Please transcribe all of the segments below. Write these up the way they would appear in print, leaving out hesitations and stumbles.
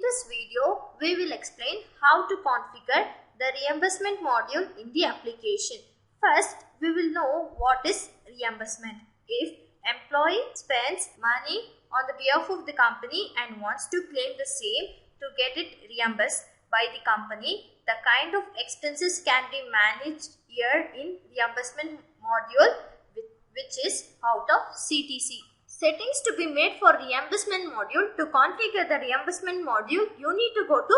this video, we will explain how to configure the reimbursement module in the application. First, we will know what is reimbursement. If employee spends money on the behalf of the company and wants to claim the same to get it reimbursed by the company, the kind of expenses can be managed here in reimbursement module, which is out of CTC. Settings to be made for reimbursement module. To configure the reimbursement module, you need to go to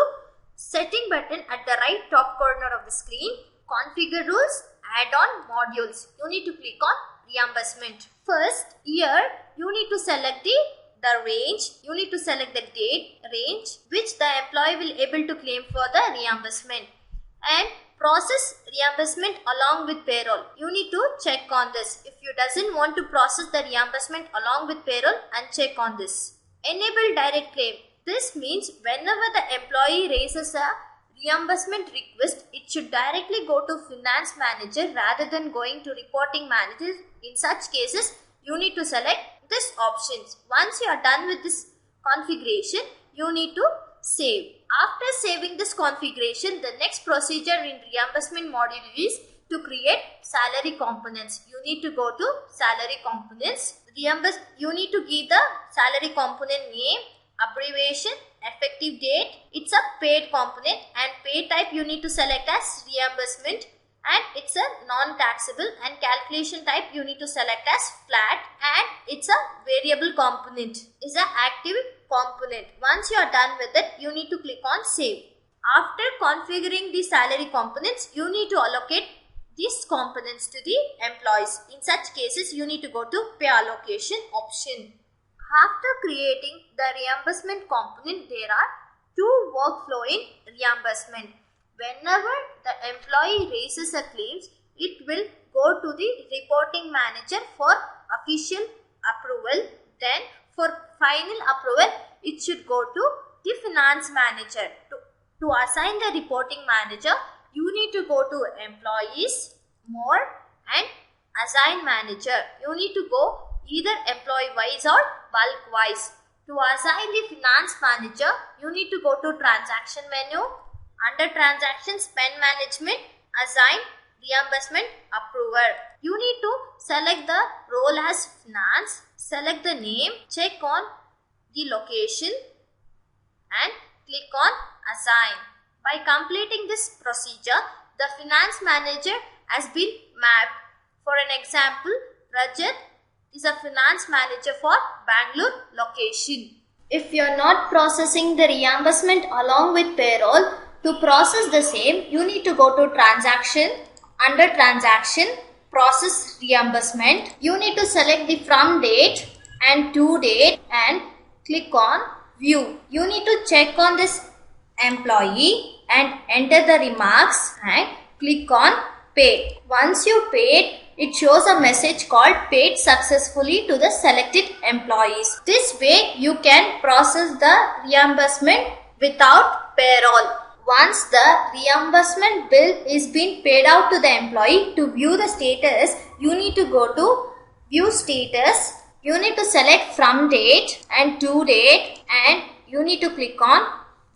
setting button at the right top corner of the screen. Configure rules, add-on modules. You need to click on reimbursement. First, here you need to select the range. You need to select the date range which the employee will able to claim for the reimbursement, and process reimbursement along with payroll. You need to check on this. If you doesn't want to process the reimbursement along with payroll, uncheck on this. Enable direct claim. This means whenever the employee raises a reimbursement request, it should directly go to finance manager rather than going to reporting manager. In such cases, you need to select this options. Once you are done with this configuration, you need to save. After saving this configuration, the next procedure in reimbursement module is to create salary components. You need to go to salary components. You need to give the salary component name, abbreviation, effective date. It's a paid component, and pay type you need to select as reimbursement, and it's a non-taxable, and calculation type you need to select as flat, and it's a variable component. It's an active component. Once you are done with it, you need to click on save. After configuring the salary components, you need to allocate these components to the employees. In such cases, you need to go to pay allocation option. After creating the reimbursement component, there are two workflow in reimbursement. Whenever the employee raises a claims, it will go to the reporting manager for official approval. Then for final approval, it should go to the finance manager. To assign the reporting manager, you need to go to employees, more, and assign manager. You need to go either employee wise or bulk wise. To assign the finance manager, you need to go to transaction menu. Under transaction, spend management, assign reimbursement approver. You need to select the role as finance, select the name, check on the location, and click on assign. By completing this procedure, the finance manager has been mapped. For an example, Rajat is a finance manager for Bangalore location. If you are not processing the reimbursement along with payroll, to process the same, you need to go to transaction. Under transaction, process reimbursement. You need to select the from date and to date and click on view. You need to check on this employee and enter the remarks and click on pay. Once you paid, it shows a message called paid successfully to the selected employees. This way you can process the reimbursement without payroll. Once the reimbursement bill is being paid out to the employee, to view the status, you need to go to view status. You need to select from date and to date, and you need to click on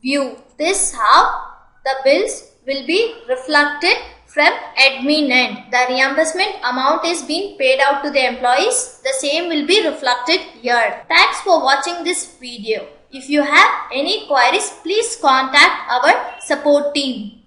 view. This how the bills will be reflected from admin end. The reimbursement amount is being paid out to the employees. The same will be reflected here. Thanks for watching this video. If you have any queries, please contact our support team.